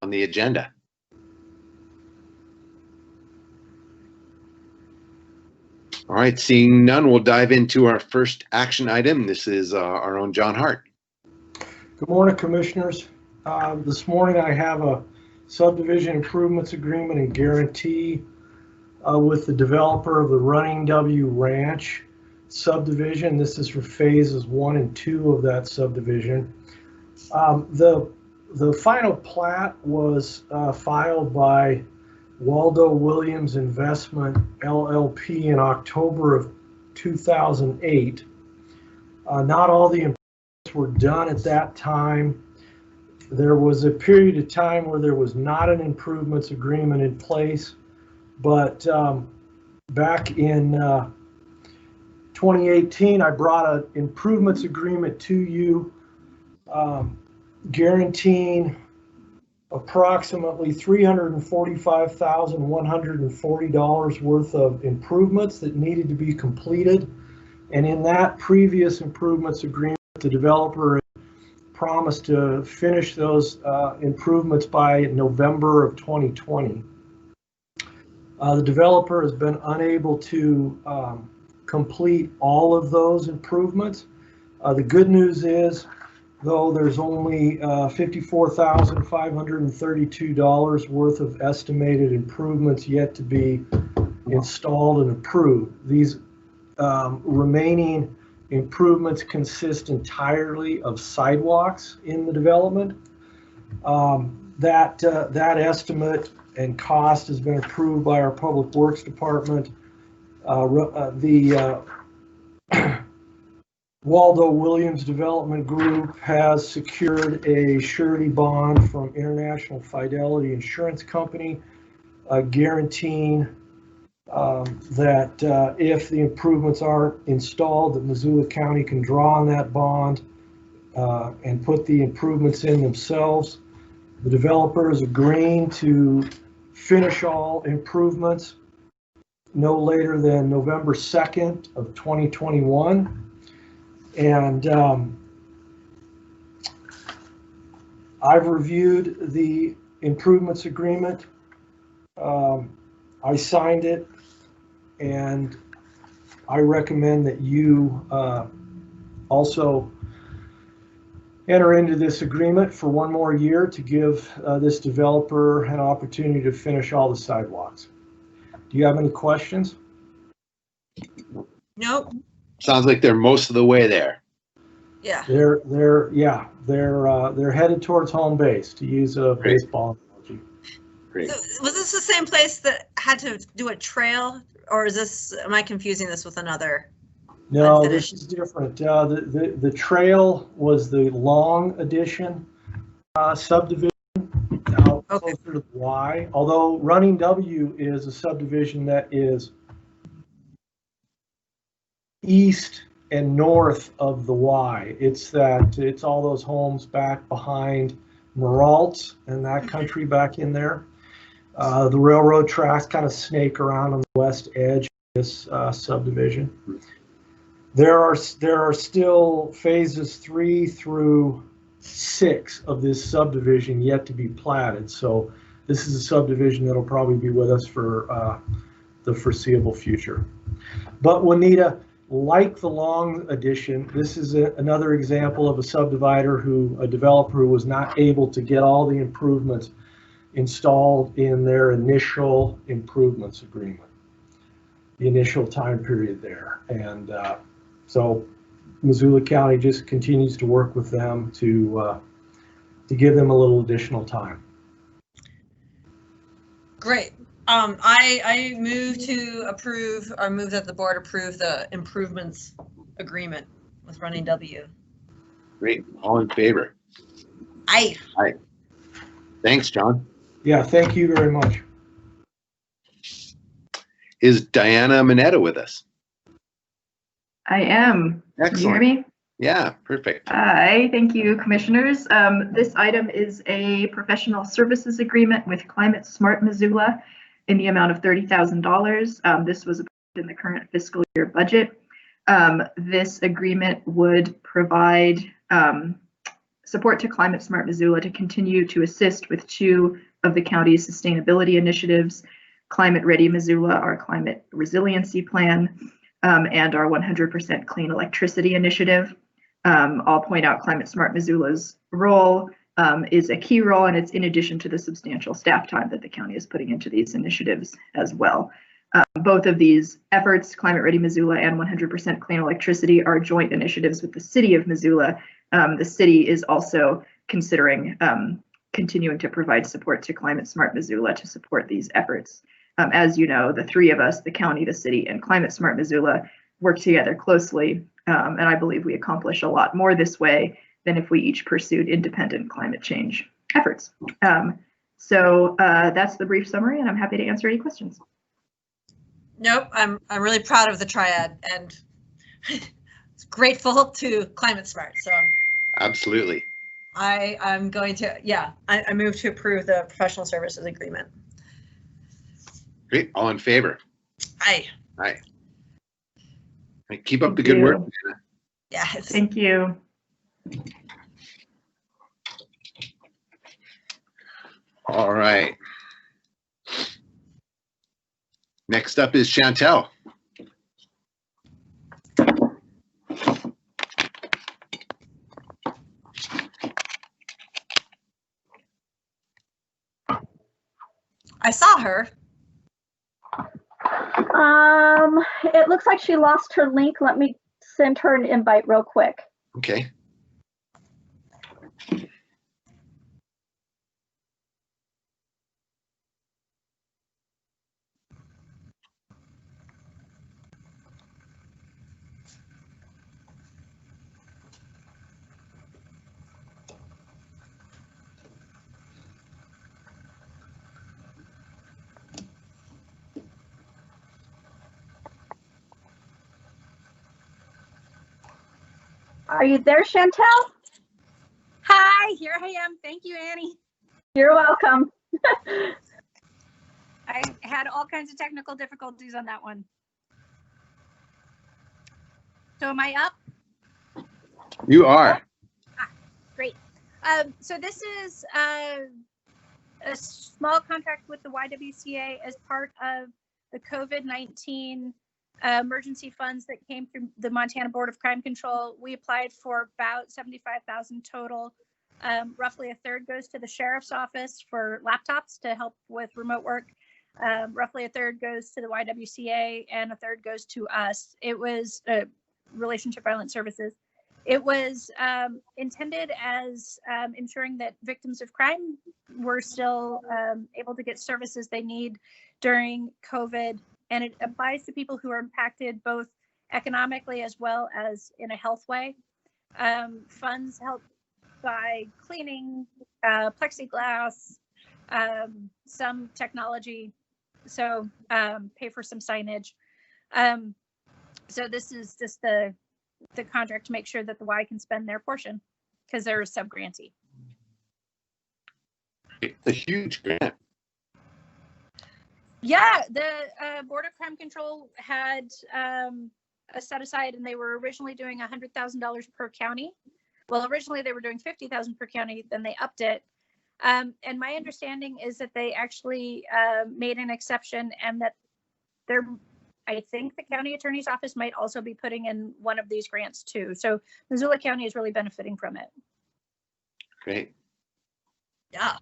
on the agenda? All right, seeing none, we'll dive into our first action item. This is our own John Hart. Good morning, Commissioners. This morning I have a subdivision improvements agreement and guarantee with the developer of the Running W Ranch subdivision. This is for phases 1 and 2 of that subdivision. The final plat was filed by Waldo Williams Investment LLP in October of 2008. Not all the improvements were done at that time. There was a period of time where there was not an improvements agreement in place, but back in 2018, I brought an improvements agreement to you, guaranteeing approximately $345,140 worth of improvements that needed to be completed. And in that previous improvements agreement, the developer promised to finish those improvements by November of 2020. The developer has been unable to complete all of those improvements. The good news is, though, there's only $54,532 worth of estimated improvements yet to be installed and approved. These remaining improvements consist entirely of sidewalks in the development. That estimate and cost has been approved by our Public Works Department. The Waldo Williams Development Group has secured a surety bond from International Fidelity Insurance Company, guaranteeing that if the improvements are installed, that Missoula County can draw on that bond and put the improvements in themselves. The developer is agreeing to finish all improvements no later than November 2nd of 2021. And I've reviewed the improvements agreement. I signed it, and I recommend that you also enter into this agreement for 1 more year to give this developer an opportunity to finish all the sidewalks. Do you have any questions? Nope. Sounds like they're most of the way there. Yeah. They're headed towards home base, to use a baseball analogy. Great. So was this the same place that had to do a trail, or is this, am I confusing this with another? No, Unfinished? this is different. The trail was the Long Addition subdivision out closer to the Y, although Running W is a subdivision that is east and north of the Y. It's all those homes back behind Maralt's and that country back in there. The railroad tracks kind of snake around on the west edge of this subdivision. There are still phases 3 through 6 of this subdivision yet to be platted. So this is a subdivision that'll probably be with us for the foreseeable future. But Juanita, like the Long Addition, this is another example of a a developer who was not able to get all the improvements installed in their initial improvements agreement, the initial time period there. And so Missoula County just continues to work with them to give them a little additional time. Great. I move to approve, or move that the board approve the improvements agreement with Running W. Great. All in favor? Aye. Aye. Thanks, John. Yeah, thank you very much. Is Diana Mineta with us? I am. Excellent. Can you hear me? Yeah, perfect. Hi, thank you, commissioners. This item is a professional services agreement with Climate Smart Missoula in the amount of $30,000. This was approved in the current fiscal year budget. This agreement would provide support to Climate Smart Missoula to continue to assist with 2 of the county's sustainability initiatives, Climate Ready Missoula, our climate resiliency plan, and our 100% clean electricity initiative. I'll point out Climate Smart Missoula's role is a key role, and it's in addition to the substantial staff time that the county is putting into these initiatives as well. Both of these efforts, Climate Ready Missoula and 100% clean electricity, are joint initiatives with the city of Missoula. The city is also considering continuing to provide support to Climate Smart Missoula to support these efforts. As you know, the 3 of us, the county, the city, and Climate Smart Missoula, work together closely, and I believe we accomplish a lot more this way than if we each pursued independent climate change efforts. So that's the brief summary, and I'm happy to answer any questions. Nope, I'm really proud of the triad and grateful to Climate Smart. So Absolutely. I'm going to, I move to approve the professional services agreement. Great. All in favor? Aye. Aye. Keep up the good work. Yeah. Thank you. All right. Next up is Chantel. I saw her. It looks like she lost her link. Let me send her an invite real quick. Okay. Are you there, Chantel? Hi, here I am. Thank you, Annie. You're welcome. I had all kinds of technical difficulties on that one. So am I up? You are. Great. So this is a small contract with the YWCA as part of the COVID-19 emergency funds that came through the Montana Board of Crime Control. We applied for about $75,000 total. Roughly a third goes to the sheriff's office for laptops to help with remote work. Roughly a third goes to the YWCA, and a third goes to us. It was Relationship Violence Services. It was intended as ensuring that victims of crime were still able to get services they need during COVID. And it applies to people who are impacted both economically as well as in a health way. Funds help by cleaning, plexiglass, some technology, so pay for some signage. So this is just the contract to make sure that the Y can spend their portion because they're a sub-grantee. It's a huge grant. Yeah, the Board of Crime Control had a set aside, and they were originally doing $100,000 per county. Well, originally they were doing $50,000 per county, then they upped it. And my understanding is that they actually made an exception, and that I think the county attorney's office might also be putting in one of these grants too. So Missoula County is really benefiting from it. Great. Yeah.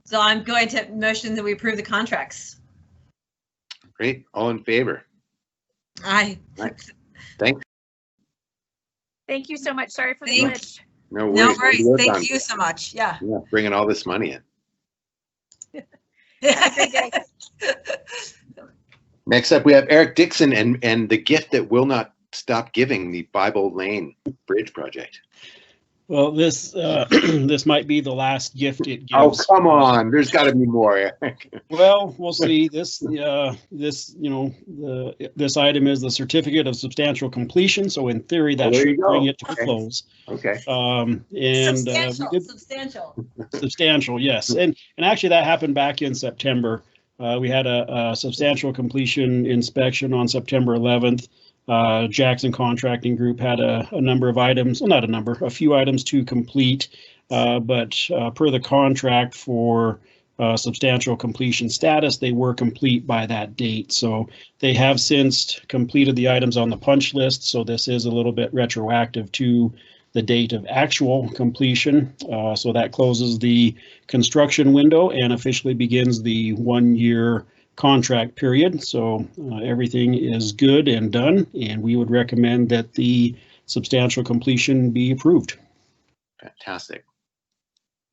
So I'm going to motion that we approve the contracts. Great. All in favor? Aye. Right. Thanks. Thank you so much. Sorry for the Thanks. glitch. No No worries. worries. Well Thank done. you so much. Yeah. Yeah, bringing all this money in. Have a great day. Next up, we have Eric Dixon and the gift that will not stop giving, the Bible Lane Bridge project. Well, this this might be the last gift it gives. Oh, come on. There's got to be more, Eric. Well, we'll see. This this item is the certificate of substantial completion. So in theory, that There you should go. bring it to Okay. a close. Okay. Substantial, yes. And actually that happened back in September. We had a substantial completion inspection on September 11th. Jackson Contracting Group had a number of items, well, not a number, a few items to complete, but per the contract for substantial completion status, they were complete by that date. So they have since completed the items on the punch list. So this is a little bit retroactive to the date of actual completion. So that closes the construction window and officially begins the 1-year contract period. So everything is good and done, and we would recommend that the substantial completion be approved. Fantastic.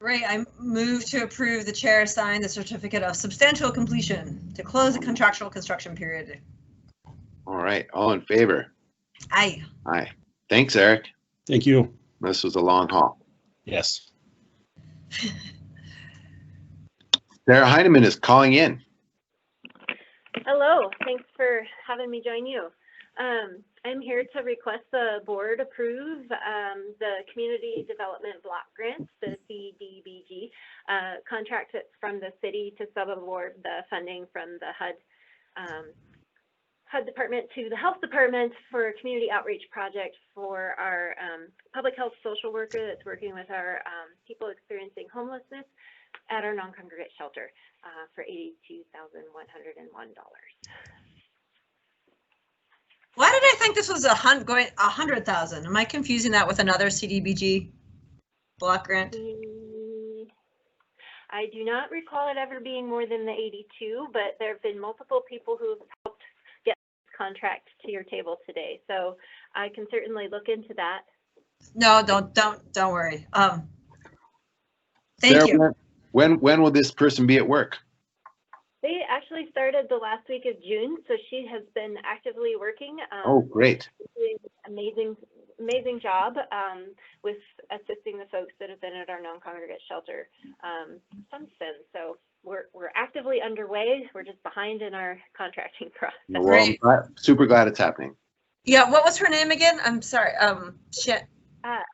Great, I move to approve the chair sign the certificate of substantial completion to close the contractual construction period. All right, all in favor? Aye. Aye. Thanks, Eric. Thank you. This was a long haul. Yes. Sarah Heineman is calling in. Hello, thanks for having me join you. I'm here to request the board approve the Community Development Block Grant, the CDBG contract that's from the city to sub-award the funding from the HUD department to the health department for a community outreach project for our public health social worker that's working with our people experiencing homelessness at our non-congregate shelter for $82,101. Why did I think this was going 100,000? Am I confusing that with another CDBG block grant? I do not recall it ever being more than the 82, but there have been multiple people who have helped get this contract to your table today. So I can certainly look into that. No, don't worry. Thank Sarah, you. When will this person be at work? They actually started the last week of June, so she has been actively working. Oh, great. Doing amazing job with assisting the folks that have been at our non-congregate shelter since then. So we're actively underway. We're just behind in our contracting process. Well, I'm super glad it's happening. Yeah, what was her name again? I'm sorry. Shit. Alice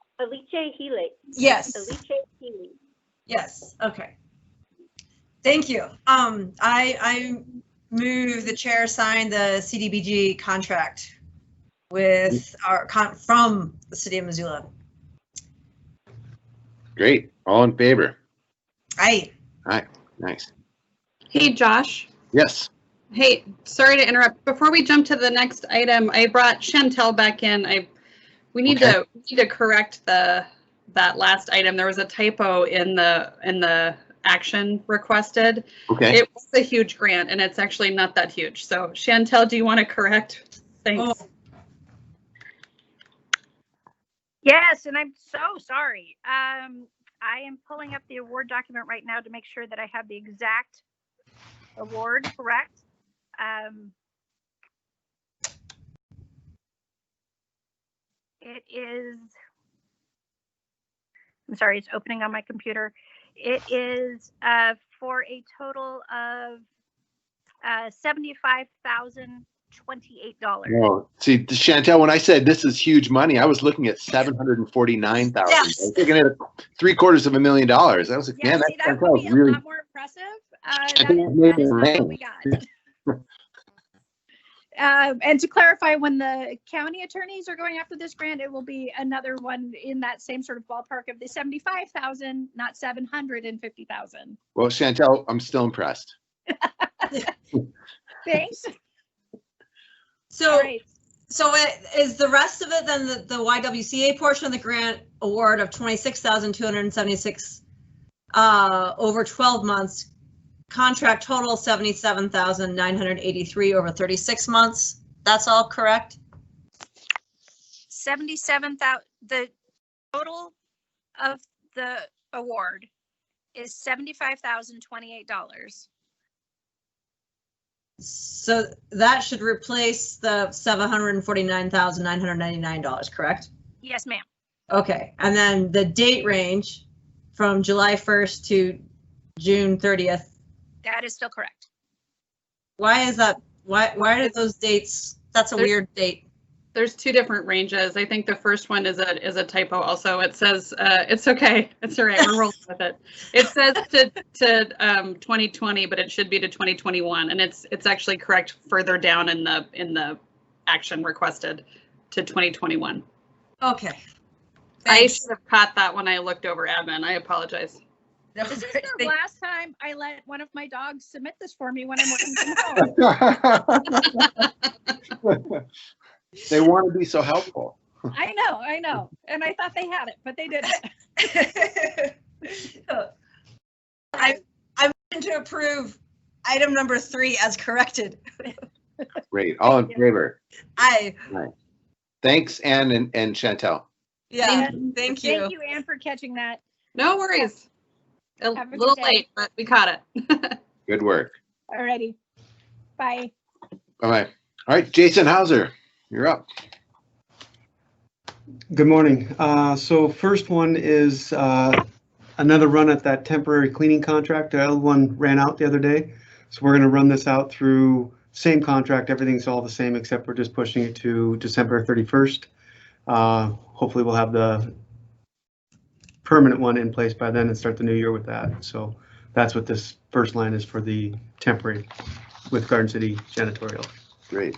Healy. Yes. Alice Healy. Yes. Okay. Thank you. I move the chair sign the CDBG contract with from the city of Missoula. Great. All in favor? Aye. Aye. Nice. Hey, Josh. Yes. Hey, sorry to interrupt. Before we jump to the next item, I brought Chantel back in. We need to correct that last item. There was a typo in the action requested. Okay. It was a huge grant, and it's actually not that huge. So, Chantel, do you want to correct? Thanks. Oh. Yes, and I'm so sorry. I am pulling up the award document right now to make sure that I have the exact award correct. It is, I'm sorry, it's opening on my computer. It is for a total of $75,028. Oh, see, Chantel, when I said this is huge money, I was looking at $749,000. Yes. Yes. I was looking at $750,000. I was like, Yeah, man, see, that Chantel would is be a really. lot more impressive. I That think is it made not it what rain. we got. And to clarify, when the county attorneys are going after this grant, it will be another one in that same sort of ballpark of the 75,000, not 750,000. Well, Chantel, I'm still impressed. Thanks. So, All right. so is the rest of it then the YWCA portion of the grant award of $26,276 over 12 months? Contract total $77,983 over 36 months. That's all correct? 77,000. The total of the award is $75,028. So that should replace the $749,999, correct? Yes, ma'am. Okay, and then the date range from July 1st to June 30th. That is still correct. Why is that? Why are those dates? That's a weird date. There's two different ranges. I think the first one is a typo. Also, it says it's okay. It's all right. We're rolling with it. It says to 2020, but it should be to 2021, and it's actually correct further down in the action requested to 2021. Okay. I Thanks. should have caught that when I looked over admin. I apologize. No, This is thank- the last time I let one of my dogs submit this for me when I'm working from home. They want to be so helpful. I know. And I thought they had it, but they didn't. I'm going to approve item number 3 as corrected. Great. All in favor? Aye. Thanks, Anne and Chantel. Yeah, thank you. Thank you, Anne, for catching that. No worries. A Have a good little day. late, but we caught it. Good work. Alrighty. Bye. Bye-bye. All right, Jason Hauser, you're up. Good morning. So first one is another run at that temporary cleaning contract. The other one ran out the other day. So we're going to run this out through same contract. Everything's all the same, except we're just pushing it to December 31st. Hopefully we'll have the permanent one in place by then and start the new year with that. So that's what this first line is for the temporary with Garden City Janitorial. Great.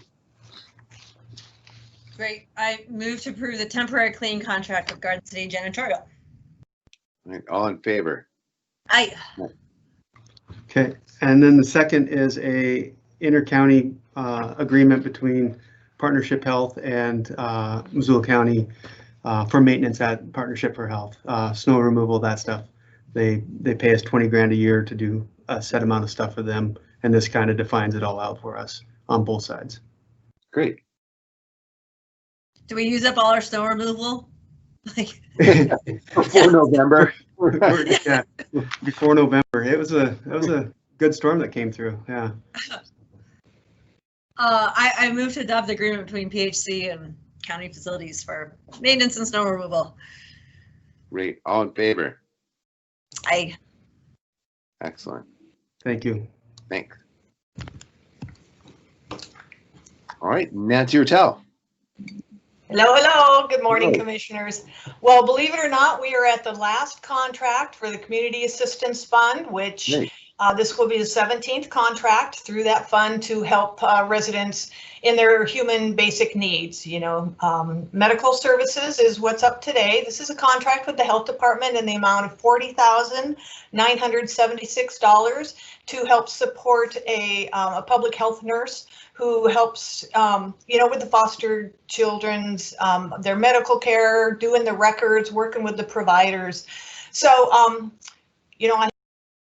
Great. I move to approve the temporary cleaning contract with Garden City Janitorial. All right, all in favor? Aye. Okay, and then the second is a inter-county agreement between Partnership Health and Missoula County for maintenance at Partnership for Health, snow removal, that stuff. They pay us 20 grand a year to do a set amount of stuff for them, and this kind of defines it all out for us on both sides. Great. Do we use up all our snow removal? Like, Before November. Yeah, before November. It was a good storm that came through. Yeah. I moved to adopt the agreement between PHC and county facilities for maintenance and snow removal. Great. All in favor? Aye. Excellent. Thank you. Thanks. All right, Nancy Rattell. Hello. Good morning, Hello. Commissioners. Well, believe it or not, we are at the last contract for the Community Assistance Fund, which Great. this will be the 17th contract through that fund to help residents in their human basic needs. You know, medical services is what's up today. This is a contract with the Health Department in the amount of $40,976 to help support a public health nurse who helps, you know, with the foster children's, their medical care, doing the records, working with the providers. So, you know, I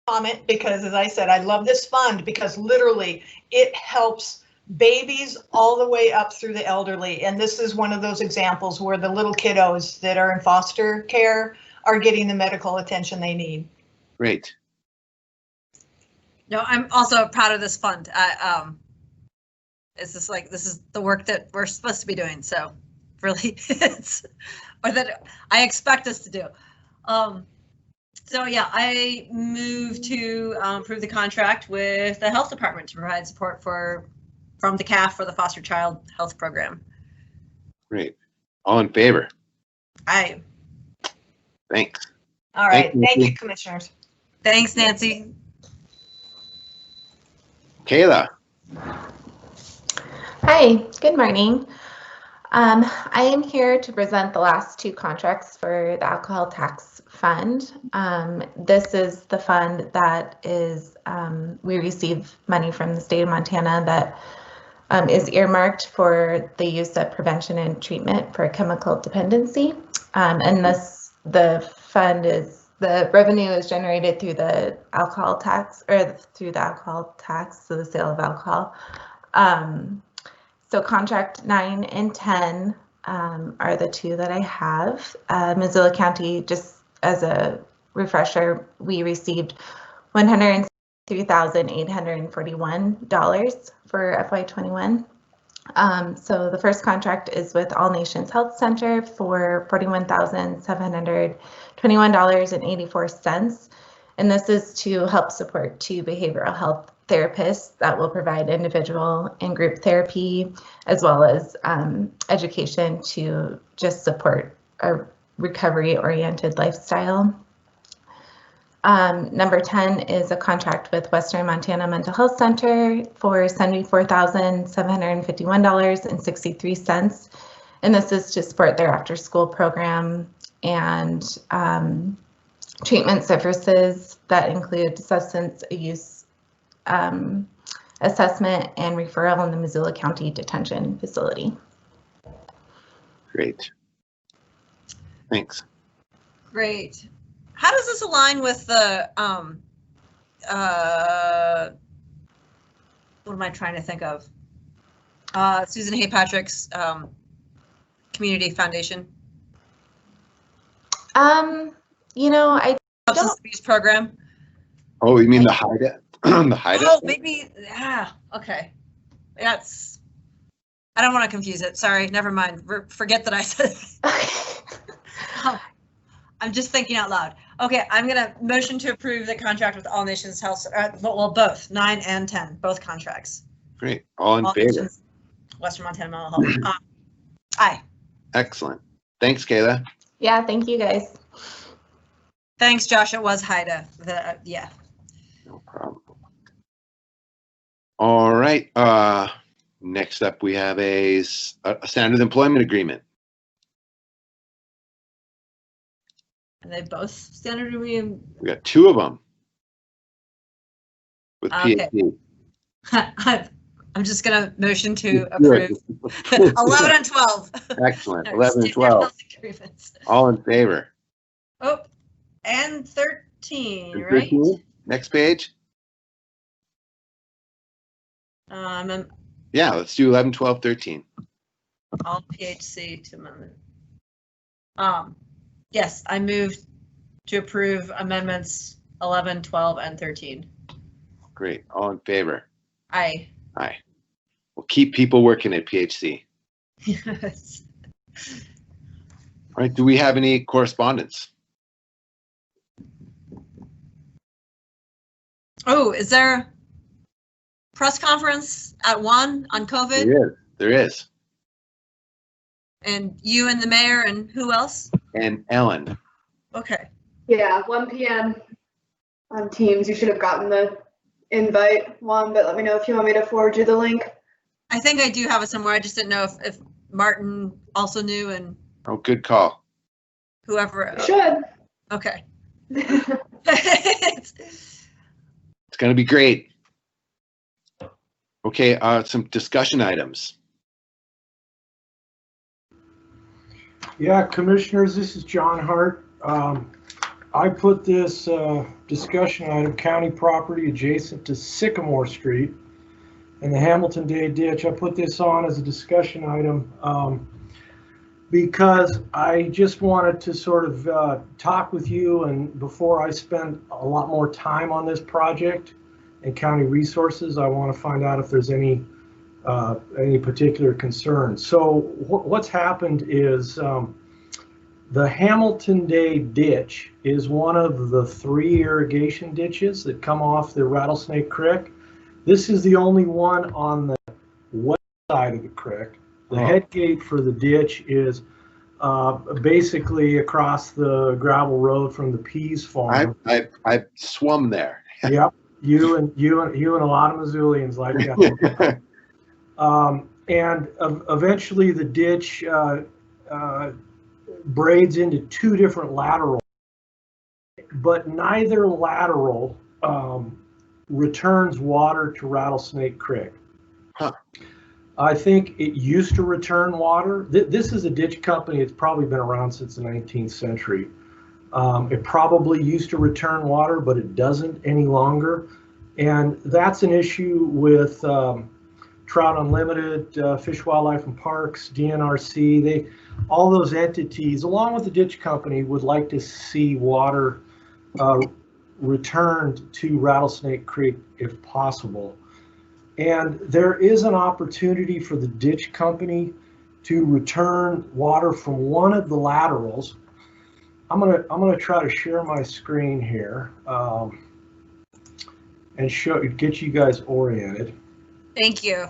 comment because, as I said, I love this fund because literally it helps babies all the way up through the elderly. And this is one of those examples where the little kiddos that are in foster care are getting the medical attention they need. Great. No, I'm also proud of this fund. It's just like, this is the work that we're supposed to be doing. So really, it's, or that I expect us to do. So yeah, I move to approve the contract with the health department to provide support from the CAF for the foster child health program. Great. All in favor? Aye. Thanks. All right. Thank you, Thank Nancy. you, Commissioners. Thanks, Nancy. Kayla. Hi, good morning. I am here to present the last two contracts for the alcohol tax fund. This is the fund that is, we receive money from the state of Montana that is earmarked for the use of prevention and treatment for chemical dependency. And the fund is, the revenue is generated through the alcohol tax, or through the alcohol tax, so the sale of alcohol. So contract 9 and 10 are the two that I have. Missoula County, just as a refresher, we received $103,841 for FY21. So the first contract is with All Nations Health Center for $41,721.84. And this is to help support two behavioral health therapists that will provide individual and group therapy, as well as education to just support a recovery-oriented lifestyle. Number 10 is a contract with Western Montana Mental Health Center for $74,751.63. And this is to support their after-school program and treatment services that include substance use assessment and referral in the Missoula County Detention Facility. Great. Thanks. Great. How does this align with the, what am I trying to think of? Susan Haypatrick's Community Foundation? You know, I Substance abuse program. Oh, you mean the HIDA? The HIDA? Oh, maybe, yeah, okay. That's, I don't want to confuse it. Sorry, never mind. Forget that I said it. I'm just thinking out loud. Okay, I'm going to motion to approve the contract with All Nations Health, well, both 9 and 10, both contracts. Great. All in favor? Nations, Western Montana Mental Health. Aye. Excellent. Thanks, Kayla. Yeah, thank you guys. Thanks, Josh. It was HIDA. Yeah. No problem. All right. Next up, we have a standard employment agreement. Are they both standard agreement? We got 2 of them with Okay. PhD. I'm just going to motion to approve 11 and 12. Excellent. No, 11 and standard 12. health agreements. All in favor? Oh, and 13, And right? 13? Next page. Yeah, let's do 11, 12, 13. All PHC to amendment. Yes, I move to approve amendments 11, 12, and 13. Great. All in favor? Aye. Aye. We'll keep people working at PHC. Yes. All right. Do we have any correspondence? Oh, is there a press conference at 1 on COVID? There is. There is. And you and the mayor and who else? And Ellen. Okay. Yeah, 1 p.m. on Teams. You should have gotten the invite, Juan, but let me know if you want me to forward you the link. I think I do have it somewhere. I just didn't know if Martin also knew and Oh, good call. whoever. You should. Okay. It's going to be great. Okay, some discussion items. Yeah, commissioners, this is John Hart. I put this discussion item, county property adjacent to Sycamore Street and the Hamilton Day Ditch. I put this on as a discussion item because I just wanted to sort of talk with you, and before I spend a lot more time on this project and county resources, I want to find out if there's any particular concerns. So what's happened is the Hamilton Day Ditch is one of the 3 irrigation ditches that come off the Rattlesnake Creek. This is the only one on the west side of the creek. The head gate for the ditch is basically across the gravel road from the Pease farm. I've swum there. Yep, you and a lot of Missoulians like that. And eventually the ditch braids into 2 different laterals, but neither lateral returns water to Rattlesnake Creek. Huh. I think it used to return water. This is a ditch company. It's probably been around since the 19th century. It probably used to return water, but it doesn't any longer. And that's an issue with Trout Unlimited, Fish, Wildlife and Parks, DNRC. All those entities, along with the ditch company, would like to see water returned to Rattlesnake Creek if possible. And there is an opportunity for the ditch company to return water from one of the laterals. I'm gonna try to share my screen here and get you guys oriented. Thank you.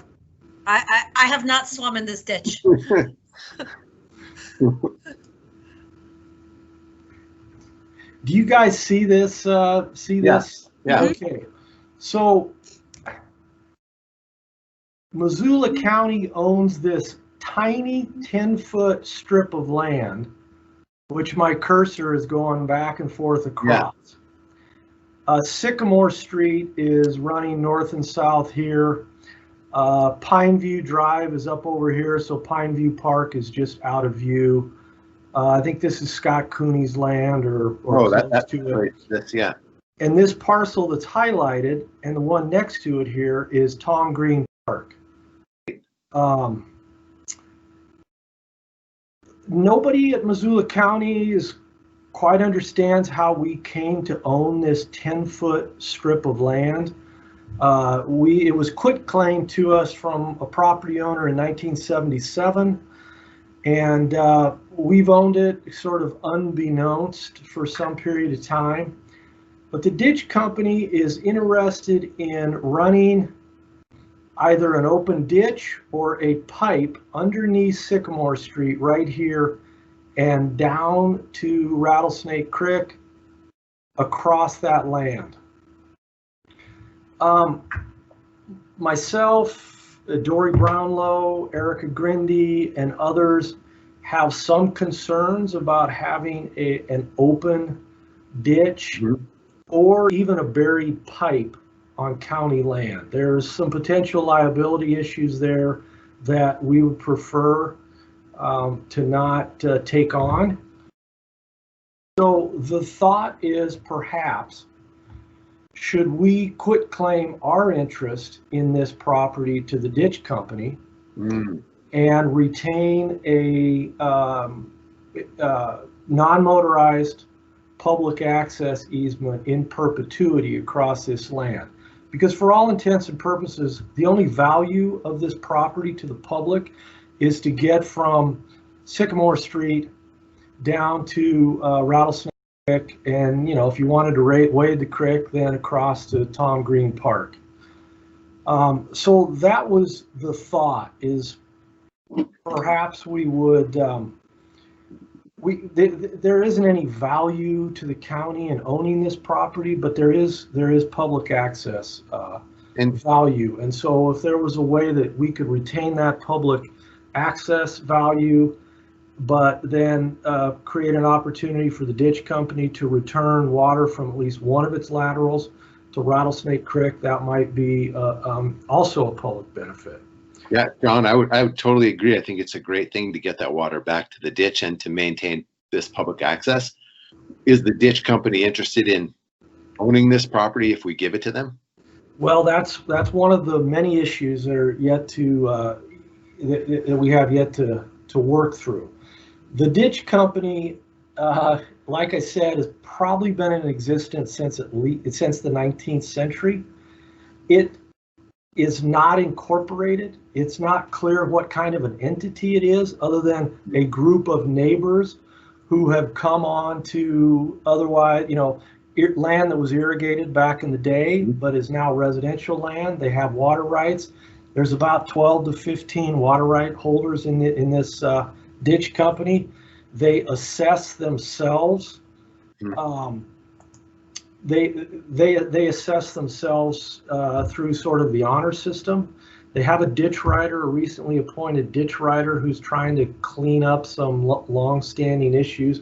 I have not swum in this ditch. Do you guys see this? See this? Yeah. Okay. So Missoula County owns this tiny 10-foot strip of land, which my cursor is going back and forth across. Sycamore Street is running north and south here. Pineview Drive is up over here, so Pineview Park is just out of view. I think this is Scott Cooney's land, or that's to it. Yeah. And this parcel that's highlighted, and the one next to it here, is Tom Green Park. Nobody at Missoula County quite understands how we came to own this 10-foot strip of land. It was quit claimed to us from a property owner in 1977, and we've owned it sort of unbeknownst for some period of time. But the ditch company is interested in running either an open ditch or a pipe underneath Sycamore Street right here and down to Rattlesnake Creek across that land. Myself, Dory Brownlow, Erica Grindy, and others have some concerns about having an open ditch or even a buried pipe on county land. There's some potential liability issues there that we would prefer to not take on. So the thought is, perhaps, should we quit claim our interest in this property to the ditch company and retain a non-motorized public access easement in perpetuity across this land? Because for all intents and purposes, the only value of this property to the public is to get from Sycamore Street down to Rattlesnake Creek, and if you wanted to wade the creek, then across to Tom Green Park. So that was the thought, is perhaps we would, there isn't any value to the county in owning this property, but there is public access and value. And so if there was a way that we could retain that public access value, but then create an opportunity for the ditch company to return water from at least one of its laterals to Rattlesnake Creek, that might be also a public benefit. Yeah, John, I would totally agree. I think it's a great thing to get that water back to the ditch and to maintain this public access. Is the ditch company interested in owning this property if we give it to them? Well, that's one of the many issues that are yet to that we have yet to work through. The ditch company, like I said, has probably been in existence since the 19th century. It is not incorporated. It's not clear what kind of an entity it is, other than a group of neighbors who have come on to otherwise, land that was irrigated back in the day, but is now residential land. They have water rights. There's about 12 to 15 water right holders in this ditch company. They assess themselves. They assess themselves through sort of the honor system. They have a ditch rider, a recently appointed ditch rider, who's trying to clean up some long-standing issues.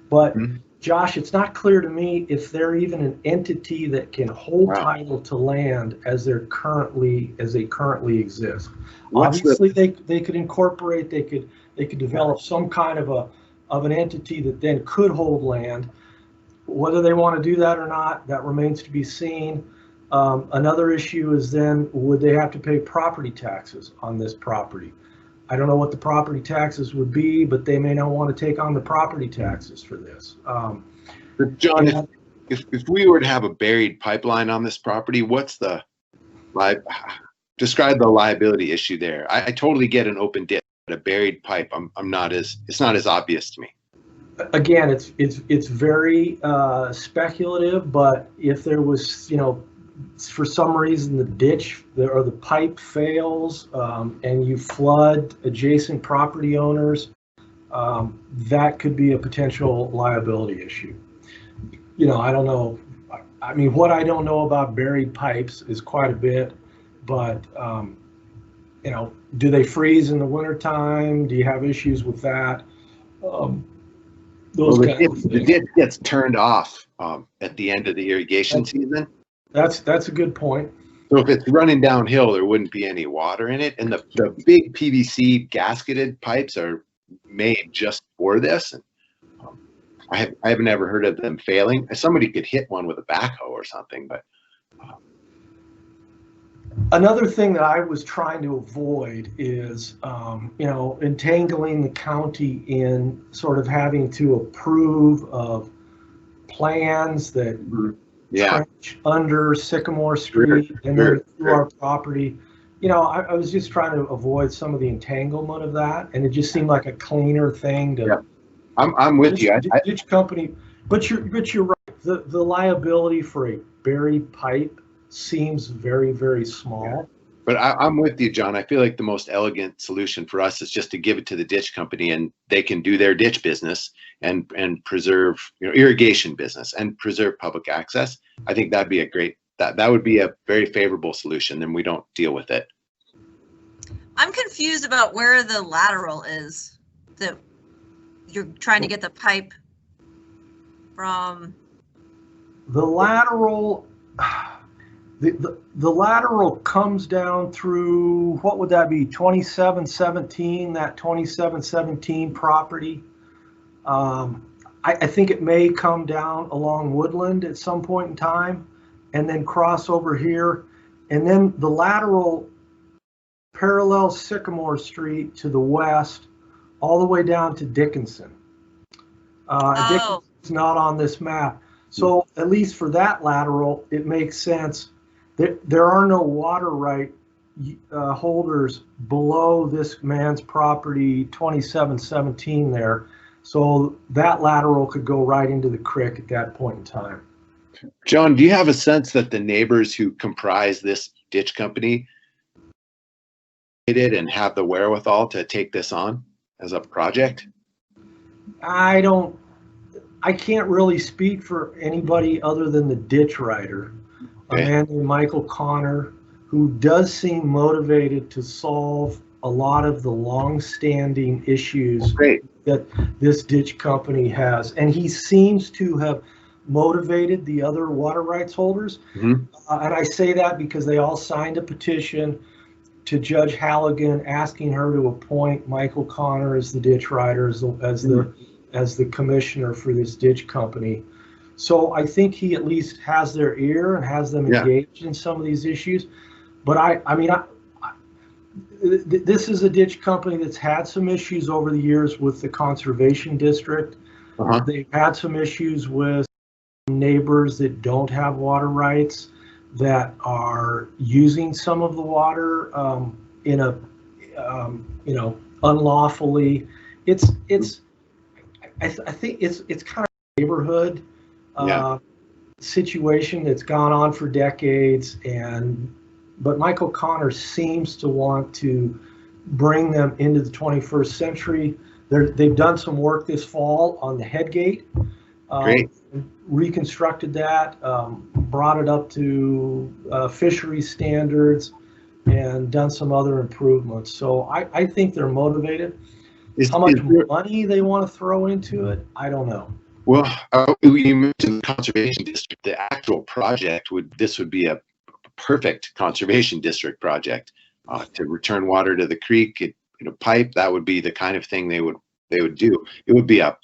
But Josh, it's not clear to me if they're even an entity that can hold title to land as they currently exist. Obviously, they could incorporate. They could develop some kind of an entity that then could hold land. Whether they want to do that or not, that remains to be seen. Another issue is then, would they have to pay property taxes on this property? I don't know what the property taxes would be, but they may not want to take on the property taxes for this. But John, if we were to have a buried pipeline on this property, describe the liability issue there. I totally get an open ditch, but a buried pipe, it's not as obvious to me. Again, it's very speculative, but if there was, for some reason the ditch or the pipe fails and you flood adjacent property owners, that could be a potential liability issue. you know, I don't know. I mean, what I don't know about buried pipes is quite a bit, but, you know, do they freeze in the wintertime? Do you have issues with that? Those Well, kinds of the things. ditch gets turned off at the end of the irrigation season. That's a good point. So if it's running downhill, there wouldn't be any water in it. And the big PVC gasketed pipes are made just for this. And I haven't ever heard of them failing. Somebody could hit one with a backhoe or something, but. Another thing that I was trying to avoid is, you know, entangling the county in sort of having to approve of plans that trench under Sycamore Street and then through our property. You know, I was just trying to avoid some of the entanglement of that, and it just seemed like a cleaner thing to. Yeah. I'm with you. Ditch company, but you're right. The liability for a buried pipe seems very, very small. Yeah. But I'm with you, John. I feel like the most elegant solution for us is just to give it to the ditch company, and they can do their ditch business and preserve, you know, irrigation business and preserve public access. I think that'd be a great, that would be a very favorable solution. Then we don't deal with it. I'm confused about where the lateral is that you're trying to get the pipe from. The lateral. The lateral comes down through, what would that be, 2717, that 2717 property. I think it may come down along Woodland at some point in time and then cross over here. And then the lateral parallels Sycamore Street to the west all the way down to Dickinson. Dickinson's not on this map. So at least for that lateral, it makes sense. There are no water right holders below this man's property, 2717 there. So that lateral could go right into the creek at that point in time. John, do you have a sense that the neighbors who comprise this ditch company did and have the wherewithal to take this on as a project? I can't really speak for anybody other than the ditch writer. A man named Michael Connor, who does seem motivated to solve a lot of the long-standing issues that this ditch company has. And he seems to have motivated the other water rights holders. And I say that because they all signed a petition to Judge Halligan asking her to appoint Michael Connor as the ditch writer, as the commissioner for this ditch company. So I think he at least has their ear and has them engaged in some of these issues. But I mean, this is a ditch company that's had some issues over the years with the conservation district. They've had some issues with neighbors that don't have water rights that are using some of the water in a, you know, unlawfully. I think it's kind of a neighborhood situation that's gone on for decades, but Michael Connor seems to want to bring them into the 21st century. They've done some work this fall on the headgate, reconstructed that, brought it up to fishery standards, and done some other improvements. So I think they're motivated. How much money they want to throw into it, I don't know. Well, we moved to the conservation district. The actual project would be a perfect conservation district project to return water to the creek in a pipe. That would be the kind of thing they would do. It would be a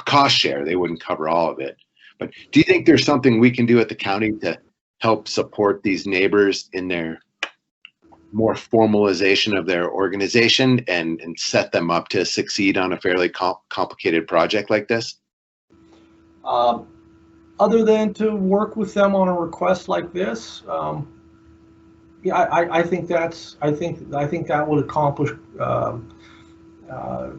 cost share. They wouldn't cover all of it. But do you think there's something we can do at the county to help support these neighbors in their more formalization of their organization and set them up to succeed on a fairly complicated project like this? Other than to work with them on a request like this, I think that would accomplish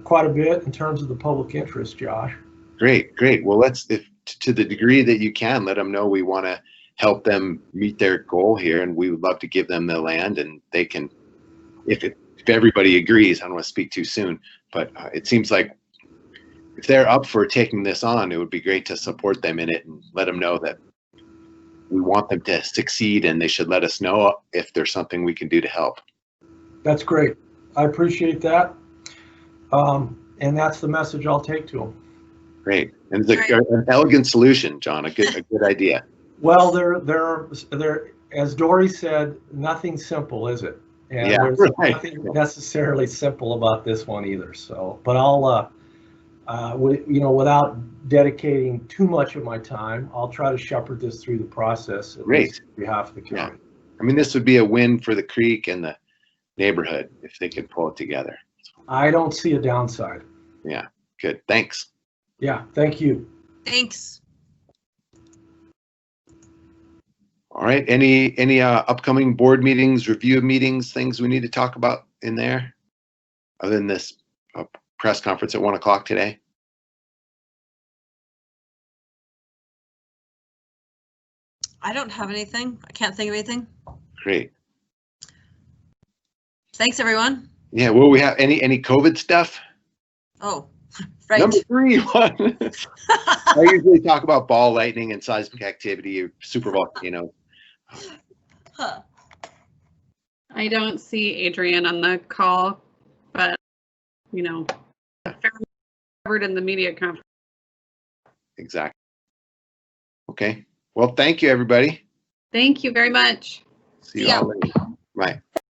quite a bit in terms of the public interest, Josh. Great. Well, to the degree that you can, let them know we want to help them meet their goal here, and we would love to give them the land, and they can, if everybody agrees. I don't want to speak too soon, but it seems like if they're up for taking this on, it would be great to support them in it and let them know that we want them to succeed, and they should let us know if there's something we can do to help. That's great. I appreciate that. And that's the message I'll take to them. Great. And it's an elegant solution, John, a good idea. Well, they're, as Dory said, nothing simple, is it? And Yeah, there's right. nothing necessarily simple about this one either. So, but I'll, without dedicating too much of my time, I'll try to shepherd this through the process. Great. On behalf of the county. I mean, this would be a win for the creek and the neighborhood if they could pull it together. I don't see a downside. Yeah, good. Thanks. Yeah, thank you. Thanks. All right. Any upcoming board meetings, review meetings, things we need to talk about in there, other than this press conference at 1 o'clock today? I don't have anything. I can't think of anything. Great. Thanks, everyone. Yeah. Will we have any COVID stuff? Oh, right. Number 3 one. I usually talk about ball lightning and seismic activity or super volcano. Huh. I don't see Adrian on the call, but covered in the media conference. Exactly. Okay. Well, thank you, everybody. Thank you very much. See you all later. Bye.